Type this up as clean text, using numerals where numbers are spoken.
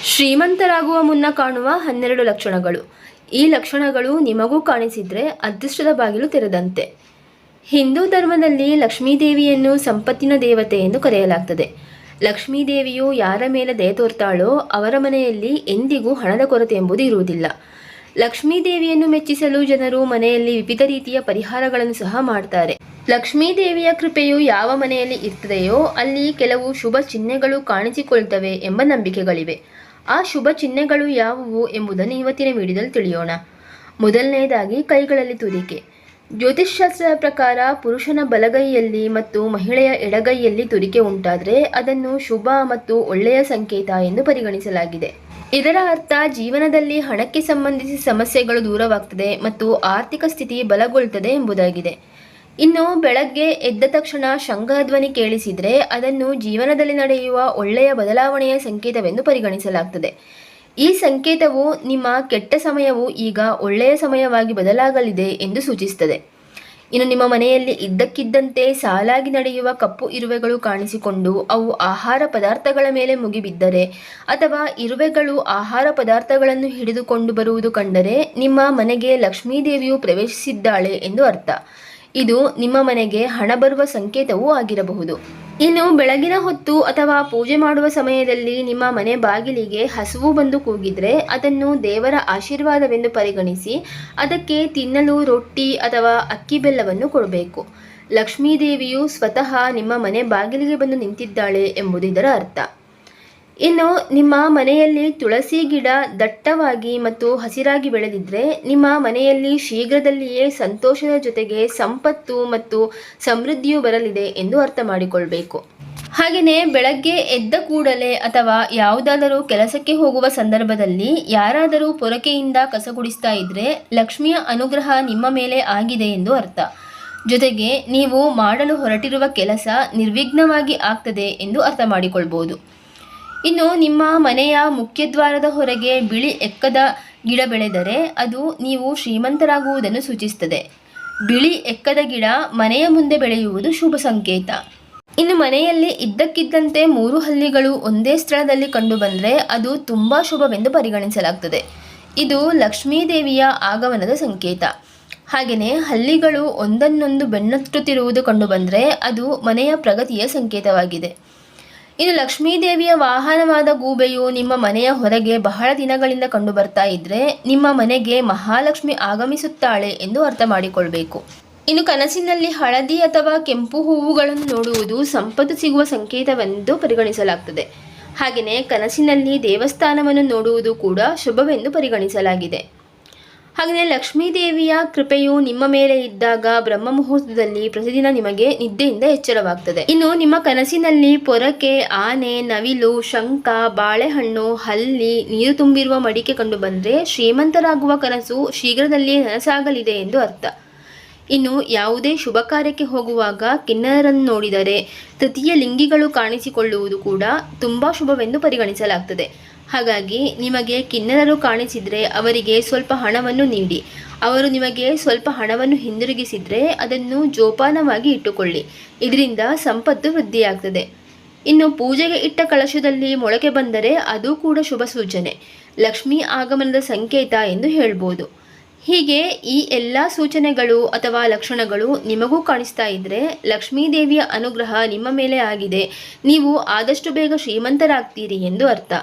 ಶ್ರೀಮಂತರಾಗುವ ಮುನ್ನ ಕಾಣುವ 12 ಲಕ್ಷಣಗಳು. ಈ ಲಕ್ಷಣಗಳು ನಿಮಗೂ ಕಾಣಿಸಿದ್ರೆ ಅದೃಷ್ಟದ ಬಾಗಿಲು ತೆರೆದಂತೆ. ಹಿಂದೂ ಧರ್ಮದಲ್ಲಿ ಲಕ್ಷ್ಮೀದೇವಿಯನ್ನು ಸಂಪತ್ತಿನ ದೇವತೆ ಎಂದು ಕರೆಯಲಾಗ್ತದೆ. ಲಕ್ಷ್ಮೀದೇವಿಯು ಯಾರ ಮೇಲೆ ದಯೆ ತೋರ್ತಾಳೋ ಅವರ ಮನೆಯಲ್ಲಿ ಎಂದಿಗೂ ಹಣದ ಕೊರತೆ ಎಂಬುದು ಇರುವುದಿಲ್ಲ. ಲಕ್ಷ್ಮೀದೇವಿಯನ್ನು ಮೆಚ್ಚಿಸಲು ಜನರು ಮನೆಯಲ್ಲಿ ವಿವಿಧ ರೀತಿಯ ಪರಿಹಾರಗಳನ್ನು ಸಹ ಮಾಡ್ತಾರೆ. ಲಕ್ಷ್ಮೀದೇವಿಯ ಕೃಪೆಯು ಯಾವ ಮನೆಯಲ್ಲಿ ಇರ್ತದೆಯೋ ಅಲ್ಲಿ ಕೆಲವು ಶುಭ ಚಿಹ್ನೆಗಳು ಕಾಣಿಸಿಕೊಳ್ತವೆ ಎಂಬ ನಂಬಿಕೆಗಳಿವೆ. ಆ ಶುಭ ಚಿಹ್ನೆಗಳು ಯಾವುವು ಎಂಬುದನ್ನು ಇವತ್ತಿನ ವಿಡಿಯೋದಲ್ಲಿ ತಿಳಿಯೋಣ. ಮೊದಲನೆಯದಾಗಿ ಕೈಗಳಲ್ಲಿ ತುರಿಕೆ. ಜ್ಯೋತಿಷ್ಶಾಸ್ತ್ರದ ಪ್ರಕಾರ ಪುರುಷನ ಬಲಗೈಯಲ್ಲಿ ಮತ್ತು ಮಹಿಳೆಯ ಎಡಗೈಯಲ್ಲಿ ತುರಿಕೆ ಉಂಟಾದರೆ ಅದನ್ನು ಶುಭ ಮತ್ತು ಒಳ್ಳೆಯ ಸಂಕೇತ ಎಂದು ಪರಿಗಣಿಸಲಾಗಿದೆ. ಇದರ ಅರ್ಥ ಜೀವನದಲ್ಲಿ ಹಣಕ್ಕೆ ಸಂಬಂಧಿಸಿ ಸಮಸ್ಯೆಗಳು ದೂರವಾಗ್ತದೆ ಮತ್ತು ಆರ್ಥಿಕ ಸ್ಥಿತಿ ಬಲಗೊಳ್ಳುತ್ತದೆ ಎಂಬುದಾಗಿದೆ. ಇನ್ನು ಬೆಳಗ್ಗೆ ಎದ್ದ ತಕ್ಷಣ ಶಂಖ ಧ್ವನಿ ಕೇಳಿಸಿದರೆ ಅದನ್ನು ಜೀವನದಲ್ಲಿ ನಡೆಯುವ ಒಳ್ಳೆಯ ಬದಲಾವಣೆಯ ಸಂಕೇತವೆಂದು ಪರಿಗಣಿಸಲಾಗ್ತದೆ. ಈ ಸಂಕೇತವು ನಿಮ್ಮ ಕೆಟ್ಟ ಸಮಯವು ಈಗ ಒಳ್ಳೆಯ ಸಮಯವಾಗಿ ಬದಲಾಗಲಿದೆ ಎಂದು ಸೂಚಿಸುತ್ತದೆ. ಇನ್ನು ನಿಮ್ಮ ಮನೆಯಲ್ಲಿ ಇದ್ದಕ್ಕಿದ್ದಂತೆ ಸಾಲಾಗಿ ನಡೆಯುವ ಕಪ್ಪು ಇರುವೆಗಳು ಕಾಣಿಸಿಕೊಂಡು ಅವು ಆಹಾರ ಪದಾರ್ಥಗಳ ಮೇಲೆ ಮುಗಿಬಿದ್ದರೆ ಅಥವಾ ಇರುವೆಗಳು ಆಹಾರ ಪದಾರ್ಥಗಳನ್ನು ಹಿಡಿದುಕೊಂಡು ಬರುವುದು ಕಂಡರೆ ನಿಮ್ಮ ಮನೆಗೆ ಲಕ್ಷ್ಮೀದೇವಿಯು ಪ್ರವೇಶಿಸಿದ್ದಾಳೆ ಎಂದು ಅರ್ಥ. ಇದು ನಿಮ್ಮ ಮನೆಗೆ ಹಣ ಬರುವ ಸಂಕೇತವೂ ಆಗಿರಬಹುದು. ಇನ್ನು ಬೆಳಗಿನ ಹೊತ್ತು ಅಥವಾ ಪೂಜೆ ಮಾಡುವ ಸಮಯದಲ್ಲಿ ನಿಮ್ಮ ಮನೆ ಬಾಗಿಲಿಗೆ ಹಸುವು ಬಂದು ಕೂಗಿದ್ರೆ ಅದನ್ನು ದೇವರ ಆಶೀರ್ವಾದವೆಂದು ಪರಿಗಣಿಸಿ ಅದಕ್ಕೆ ತಿನ್ನಲು ರೊಟ್ಟಿ ಅಥವಾ ಅಕ್ಕಿ ಬೆಲ್ಲವನ್ನು ಕೊಡಬೇಕು. ಲಕ್ಷ್ಮೀದೇವಿಯು ಸ್ವತಃ ನಿಮ್ಮ ಮನೆ ಬಾಗಿಲಿಗೆ ಬಂದು ನಿಂತಿದ್ದಾಳೆ ಎಂಬುದು ಇದರ ಅರ್ಥ. ಇನ್ನು ನಿಮ್ಮ ಮನೆಯಲ್ಲಿ ತುಳಸಿ ಗಿಡ ದಟ್ಟವಾಗಿ ಮತ್ತು ಹಸಿರಾಗಿ ಬೆಳೆದಿದ್ರೆ ನಿಮ್ಮ ಮನೆಯಲ್ಲಿ ಶೀಘ್ರದಲ್ಲಿಯೇ ಸಂತೋಷದ ಜೊತೆಗೆ ಸಂಪತ್ತು ಮತ್ತು ಸಮೃದ್ಧಿಯು ಬರಲಿದೆ ಎಂದು ಅರ್ಥ ಮಾಡಿಕೊಳ್ಬೇಕು. ಹಾಗೆಯೇ ಬೆಳಗ್ಗೆ ಎದ್ದ ಕೂಡಲೇ ಅಥವಾ ಯಾವುದಾದರೂ ಕೆಲಸಕ್ಕೆ ಹೋಗುವ ಸಂದರ್ಭದಲ್ಲಿ ಯಾರಾದರೂ ಪೊರಕೆಯಿಂದ ಕಸ ಗುಡಿಸ್ತಾ ಇದ್ರೆ ಲಕ್ಷ್ಮಿಯ ಅನುಗ್ರಹ ನಿಮ್ಮ ಮೇಲೆ ಆಗಿದೆ ಎಂದು ಅರ್ಥ. ಜೊತೆಗೆ ನೀವು ಮಾಡಲು ಹೊರಟಿರುವ ಕೆಲಸ ನಿರ್ವಿಘ್ನವಾಗಿ ಆಗ್ತದೆ ಎಂದು ಅರ್ಥ ಮಾಡಿಕೊಳ್ಬೋದು. ಇನ್ನು ನಿಮ್ಮ ಮನೆಯ ಮುಖ್ಯದ್ವಾರದ ಹೊರಗೆ ಬಿಳಿ ಎಕ್ಕದ ಗಿಡ ಬೆಳೆದರೆ ಅದು ನೀವು ಶ್ರೀಮಂತರಾಗುವುದನ್ನು ಸೂಚಿಸುತ್ತದೆ. ಬಿಳಿ ಎಕ್ಕದ ಗಿಡ ಮನೆಯ ಮುಂದೆ ಬೆಳೆಯುವುದು ಶುಭ ಸಂಕೇತ. ಇನ್ನು ಮನೆಯಲ್ಲಿ ಇದ್ದಕ್ಕಿದ್ದಂತೆ 3 ಹಲ್ಲಿಗಳು ಒಂದೇ ಸ್ಥಳದಲ್ಲಿ ಕಂಡುಬಂದರೆ ಅದು ತುಂಬ ಶುಭವೆಂದು ಪರಿಗಣಿಸಲಾಗ್ತದೆ. ಇದು ಲಕ್ಷ್ಮೀದೇವಿಯ ಆಗಮನದ ಸಂಕೇತ. ಹಾಗೆಯೇ ಹಲ್ಲಿಗಳು ಒಂದನ್ನೊಂದು ಬೆನ್ನಟ್ಟುತ್ತಿರುವುದು ಕಂಡುಬಂದರೆ ಅದು ಮನೆಯ ಪ್ರಗತಿಯ ಸಂಕೇತವಾಗಿದೆ. ಇನ್ನು ಲಕ್ಷ್ಮೀದೇವಿಯ ವಾಹನವಾದ ಗೂಬೆಯು ನಿಮ್ಮ ಮನೆಯ ಹೊರಗೆ ಬಹಳ ದಿನಗಳಿಂದ ಕಂಡು ಬರ್ತಾ ಇದ್ರೆ ನಿಮ್ಮ ಮನೆಗೆ ಮಹಾಲಕ್ಷ್ಮಿ ಆಗಮಿಸುತ್ತಾಳೆ ಎಂದು ಅರ್ಥ ಮಾಡಿಕೊಳ್ಬೇಕು. ಇನ್ನು ಕನಸಿನಲ್ಲಿ ಹಳದಿ ಅಥವಾ ಕೆಂಪು ಹೂವುಗಳನ್ನು ನೋಡುವುದು ಸಂಪತ್ತು ಸಿಗುವ ಸಂಕೇತವೆಂದು ಪರಿಗಣಿಸಲಾಗ್ತದೆ. ಹಾಗೆಯೇ ಕನಸಿನಲ್ಲಿ ದೇವಸ್ಥಾನವನ್ನು ನೋಡುವುದು ಕೂಡ ಶುಭವೆಂದು ಪರಿಗಣಿಸಲಾಗಿದೆ. ಹಾಗೆಯೇ ಲಕ್ಷ್ಮೀದೇವಿಯ ಕೃಪೆಯು ನಿಮ್ಮ ಮೇಲೆ ಇದ್ದಾಗ ಬ್ರಹ್ಮ ಮುಹೂರ್ತದಲ್ಲಿ ಪ್ರತಿದಿನ ನಿಮಗೆ ನಿದ್ದೆಯಿಂದ ಎಚ್ಚರವಾಗ್ತದೆ. ಇನ್ನು ನಿಮ್ಮ ಕನಸಿನಲ್ಲಿ ಪೊರಕೆ, ಆನೆ, ನವಿಲು, ಶಂಖ, ಬಾಳೆಹಣ್ಣು, ಹಲ್ಲಿ, ನೀರು ತುಂಬಿರುವ ಮಡಿಕೆ ಕಂಡು ಬಂದರೆ ಶ್ರೀಮಂತರಾಗುವ ಕನಸು ಶೀಘ್ರದಲ್ಲಿಯೇ ನನಸಾಗಲಿದೆ ಎಂದು ಅರ್ಥ. ಇನ್ನು ಯಾವುದೇ ಶುಭ ಕಾರ್ಯಕ್ಕೆ ಹೋಗುವಾಗ ಕಿನ್ನರನ್ನು ನೋಡಿದರೆ ತೃತೀಯ ಲಿಂಗಿಗಳು ಕಾಣಿಸಿಕೊಳ್ಳುವುದು ಕೂಡ ತುಂಬ ಶುಭವೆಂದು ಪರಿಗಣಿಸಲಾಗ್ತದೆ. ಹಾಗಾಗಿ ನಿಮಗೆ ಕಿನ್ನರರು ಕಾಣಿಸಿದರೆ ಅವರಿಗೆ ಸ್ವಲ್ಪ ಹಣವನ್ನು ನೀಡಿ. ಅವರು ನಿಮಗೆ ಸ್ವಲ್ಪ ಹಣವನ್ನು ಹಿಂದಿರುಗಿಸಿದರೆ ಅದನ್ನು ಜೋಪಾನವಾಗಿ ಇಟ್ಟುಕೊಳ್ಳಿ. ಇದರಿಂದ ಸಂಪತ್ತು ವೃದ್ಧಿಯಾಗ್ತದೆ. ಇನ್ನು ಪೂಜೆಗೆ ಇಟ್ಟ ಕಳಶದಲ್ಲಿ ಮೊಳಕೆ ಬಂದರೆ ಅದು ಕೂಡ ಶುಭ ಸೂಚನೆ, ಲಕ್ಷ್ಮೀ ಆಗಮನದ ಸಂಕೇತ ಎಂದು ಹೇಳ್ಬೋದು. ಹೀಗೆ ಈ ಎಲ್ಲ ಸೂಚನೆಗಳು ಅಥವಾ ಲಕ್ಷಣಗಳು ನಿಮಗೂ ಕಾಣಿಸ್ತಾ ಇದ್ದರೆ ಲಕ್ಷ್ಮೀದೇವಿಯ ಅನುಗ್ರಹ ನಿಮ್ಮ ಮೇಲೆ ಆಗಿದೆ, ನೀವು ಆದಷ್ಟು ಬೇಗ ಶ್ರೀಮಂತರಾಗ್ತೀರಿ ಎಂದು ಅರ್ಥ.